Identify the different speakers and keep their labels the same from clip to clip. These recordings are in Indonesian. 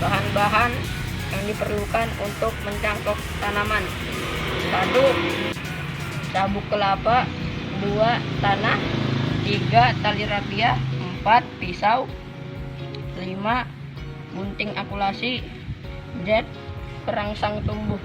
Speaker 1: Bahan-bahan yang diperlukan untuk mencangkok tanaman: 1. Sabuk kelapa, 2. Tanah, 3. Tali rapia, 4. Pisau, 5. Gunting akulasi, Z. Perangsang tumbuh.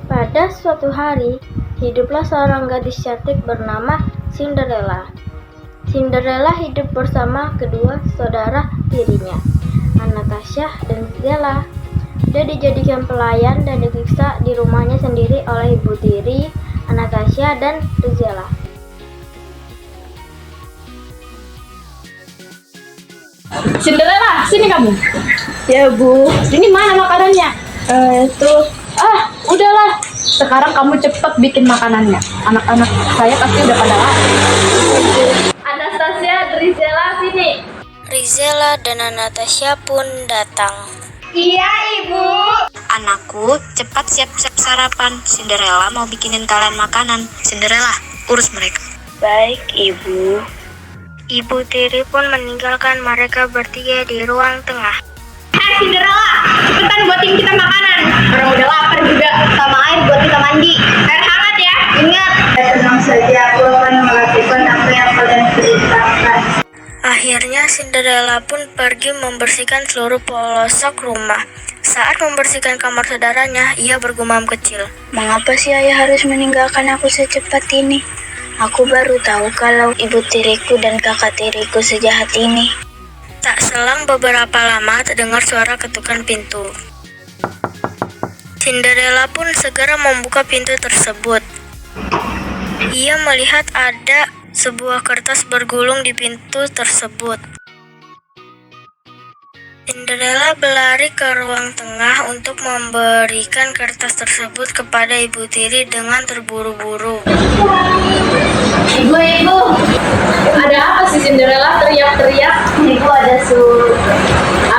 Speaker 2: Pada suatu hari, hiduplah seorang gadis cantik bernama Cinderella. Cinderella hidup bersama kedua saudara tirinya, Anastasia dan Gisela. Dia dijadikan pelayan dan diperiksa di rumahnya sendiri oleh ibu tiri, Anastasia dan Gisela.
Speaker 3: Cinderella, sini kamu. Ya Bu, ini mana makanannya? Itu. Udahlah. Sekarang kamu cepat bikin makanannya. Anak-anak saya pasti udah pada lapar. Anastasia, Gisela, sini.
Speaker 2: Gisela dan Anastasia pun datang.
Speaker 3: Iya, Ibu.
Speaker 2: Anakku, cepat siap-siap sarapan. Cinderella mau bikinin kalian makanan. Cinderella, urus mereka. Baik, Ibu. Ibu tiri pun meninggalkan mereka bertiga di ruang tengah.
Speaker 3: Cinderella, cepetan buatin kita makanan. Orang udah lapar juga. Sama air buat kita mandi. Air hangat ya. Ingat. Tenang saja, aku akan melakukan apa yang kalian perintahkan.
Speaker 2: Akhirnya Cinderella pun pergi membersihkan seluruh pelosok rumah. Saat membersihkan kamar saudaranya, ia bergumam kecil.
Speaker 4: Mengapa si ayah harus meninggalkan aku secepat ini? Aku baru tahu kalau ibu tiriku dan kakak tiriku sejahat ini.
Speaker 2: Tak selang beberapa lama terdengar suara ketukan pintu. Cinderella pun segera membuka pintu tersebut. Ia melihat ada sebuah kertas bergulung di pintu tersebut. Cinderella berlari ke ruang tengah untuk memberikan kertas tersebut kepada ibu tiri dengan terburu-buru.
Speaker 3: Ibu, ada apa sih Cinderella teriak-teriak?
Speaker 4: Ibu ada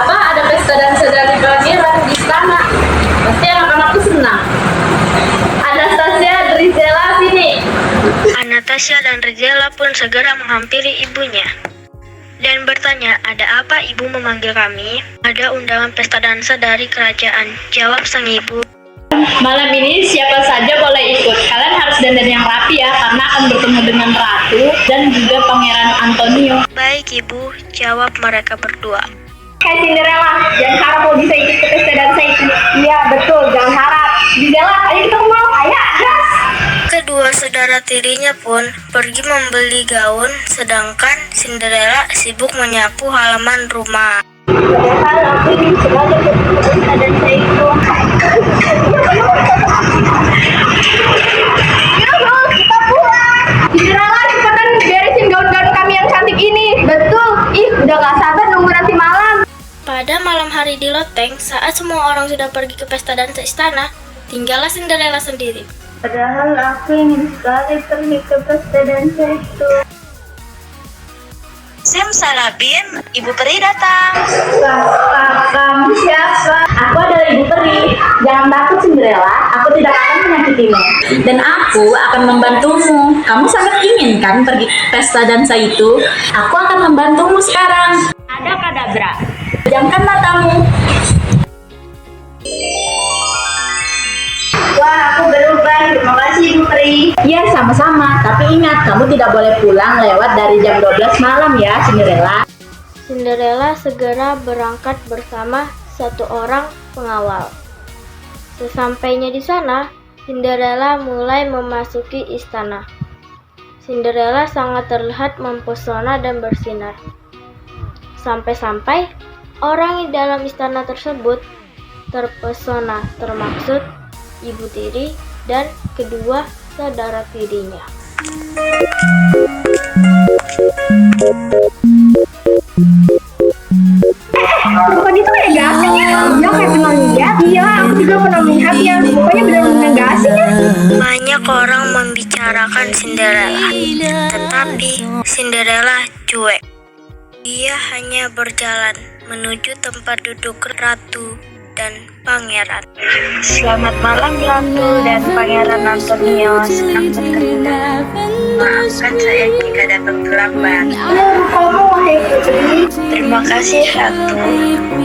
Speaker 3: Ada pesta dan sedari pangeran di istana. Pasti anak-anakku senang. Anastasia, Drizella, sini.
Speaker 2: Anastasia dan Rizella pun segera menghampiri ibunya dan bertanya, ada apa ibu memanggil kami? Ada undangan pesta dansa dari kerajaan, jawab sang ibu.
Speaker 3: Malam ini siapa saja boleh ikut. Kalian harus dandan yang rapi ya, karena akan bertemu dengan ratu dan juga pangeran Antonio.
Speaker 2: Baik ibu, jawab mereka berdua.
Speaker 3: Hai Cinderella, jangan harap mau bisa ikut ke pesta dansa itu. Iya betul, jangan harap. Drizella, ayo kita mau, ayo gas.
Speaker 2: Kedua saudara tirinya pun pergi membeli gaun, sedangkan Cinderella sibuk menyapu halaman rumah.
Speaker 4: Padahal aku ingin sekali ikut pesta dansa itu. Kita pulang.
Speaker 3: Cinderella, cepetan beresin gaun-gaun kami yang cantik ini. Betul, udah gak sabar nunggu nanti malam.
Speaker 2: Pada malam hari di loteng, saat semua orang sudah pergi ke pesta dansa istana, tinggallah Cinderella sendiri.
Speaker 4: Padahal aku ingin sekali pergi ke pesta dansa itu.
Speaker 1: Simsalabim, Ibu Peri datang.
Speaker 3: Kamu siapa? Aku adalah Ibu Peri. Jangan takut Cinderella, aku tidak akan menyakitimu. Dan aku akan membantumu. Kamu sangat ingin kan pergi pesta dansa itu? Aku akan membantumu sekarang. Ada kadabra. Pejamkan matamu.
Speaker 4: Wah, aku berubah. Terima kasih Ibu Peri.
Speaker 3: Ya, sama-sama. Tapi ingat, kamu tidak boleh pulang lewat dari jam 12 malam ya, Cinderella.
Speaker 2: Cinderella segera berangkat bersama satu orang pengawal. Sesampainya di sana, Cinderella mulai memasuki istana. Cinderella sangat terlihat mempesona dan bersinar. Sampai-sampai orang di dalam istana tersebut terpesona, termaksud ibu tiri dan kedua saudara tirinya.
Speaker 3: Bukan itu kayak gak asing ya? Ya kayak pernah lihat. Iya, aku juga pernah melihat ya. Pokoknya benar-benar gak asing ya.
Speaker 2: Banyak orang membicarakan Cinderella, tetapi Cinderella cuek. Dia hanya berjalan menuju tempat duduk ratu dan pangeran.
Speaker 4: Selamat malam Ratu dan Pangeran Antonio. Senang bertemu. Maafkan saya jika datang terlambat.
Speaker 3: Kamu wahai putri.
Speaker 4: Terima kasih Ratu.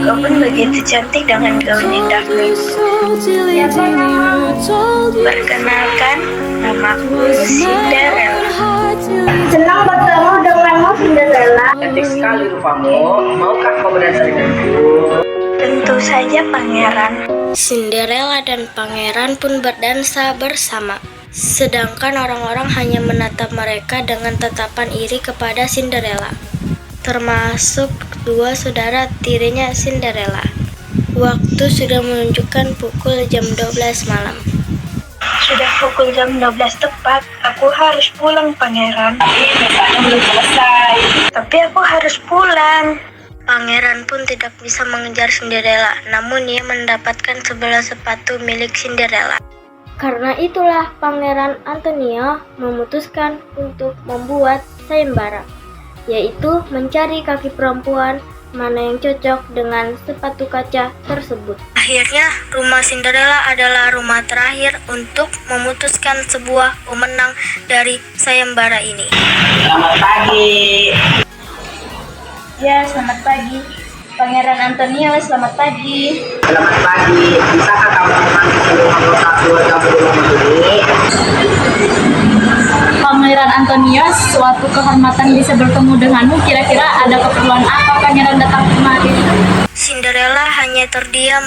Speaker 4: Kau pun begitu cantik dengan gaun indahmu itu.
Speaker 3: Siapa namamu?
Speaker 4: Perkenalkan, namaku Cinderella.
Speaker 3: Senang bertemu denganmu, Cinderella.
Speaker 5: Cantik sekali rupamu. Maukah kau berdansa denganku?
Speaker 4: Tentu saja Pangeran.
Speaker 2: Cinderella dan pangeran pun berdansa bersama. Sedangkan orang-orang hanya menatap mereka dengan tatapan iri kepada Cinderella, termasuk dua saudara tirinya Cinderella. Waktu sudah menunjukkan pukul jam 12 malam.
Speaker 4: Sudah pukul jam 12 tepat. Aku harus pulang Pangeran.
Speaker 5: Belum selesai.
Speaker 4: Tapi aku harus pulang.
Speaker 2: Pangeran pun tidak bisa mengejar Cinderella, namun ia mendapatkan sebelah sepatu milik Cinderella. Karena itulah Pangeran Antonio memutuskan untuk membuat sayembara, yaitu mencari kaki perempuan mana yang cocok dengan sepatu kaca tersebut. Akhirnya, rumah Cinderella adalah rumah terakhir untuk memutuskan sebuah pemenang dari sayembara ini.
Speaker 5: Selamat pagi.
Speaker 4: Ya, selamat pagi. Pangeran Antonio, selamat pagi.
Speaker 5: Selamat pagi. Bisakah kamu membantu seluruh anggota keluargamu di rumah ini?
Speaker 3: Pangeran Antonio, suatu kehormatan bisa bertemu denganmu. Kira-kira ada keperluan apa Pangeran datang kemari?
Speaker 2: Cinderella hanya terdiam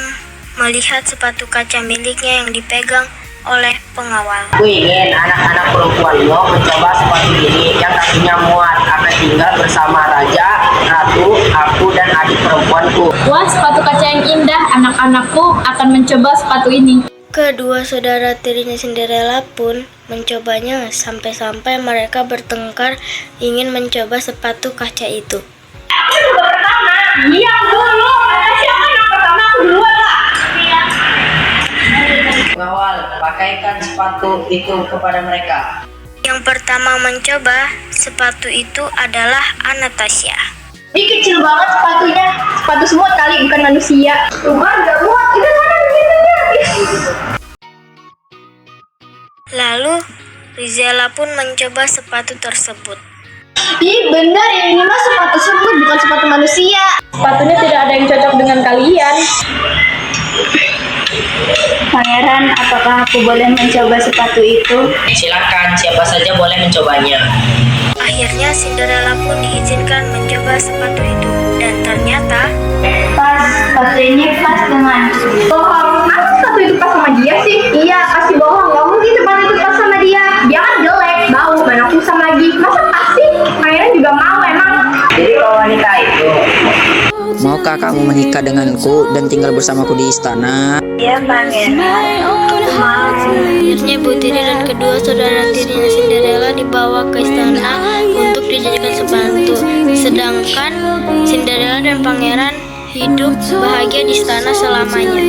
Speaker 2: melihat sepatu kaca miliknya yang dipegang oleh pengawal.
Speaker 5: Aku ingin anak-anak perempuanmu mencoba sepatu ini yang kakinya muat akan tinggal bersama raja, ratu, aku dan adik perempuanku.
Speaker 3: Wah, sepatu kaca yang indah. Anak-anakku akan mencoba sepatu ini.
Speaker 2: Kedua saudara tirinya Cinderella pun mencobanya sampai-sampai mereka bertengkar ingin mencoba sepatu kaca itu.
Speaker 3: Iya dulu. Siapa yang pertama? Aku duluan lah.
Speaker 5: Pengawal, pakaikan sepatu itu kepada mereka.
Speaker 2: Yang pertama mencoba sepatu itu adalah Anastasia.
Speaker 3: Ini kecil banget sepatunya. Sepatu semut kali, bukan manusia. Bukan, gak muat. Kita sana begitunya.
Speaker 2: Lalu Rizela pun mencoba sepatu tersebut.
Speaker 3: Ih, bener ya. Ini mah sepatu semut, bukan sepatu manusia. Sepatunya tidak ada yang cocok dengan kalian. Pangeran, apakah aku boleh mencoba sepatu itu?
Speaker 5: Silakan, siapa saja boleh mencobanya.
Speaker 2: Akhirnya Cinderella pun diizinkan mencoba sepatu itu. Dan ternyata
Speaker 3: Pas, sepatu ini pas dengan. Bohong, masa sepatu itu pas sama dia sih? Iya, pasti bohong. Gak mungkin sepatu itu pas sama dia. Dia kan jelek, bau, mana kusam lagi. Masa pas sih? Pangeran juga mau emang.
Speaker 5: Jadi kalau wanita itu
Speaker 6: Maukah kamu menikah denganku dan tinggal bersamaku di istana?
Speaker 4: Ya pangeran, aku mau.
Speaker 2: akhirnya Putri dan kedua saudara tirinya Cinderella dibawa ke istana untuk dijadikan sepatu. Sedangkan Cinderella dan pangeran hidup bahagia di istana selamanya.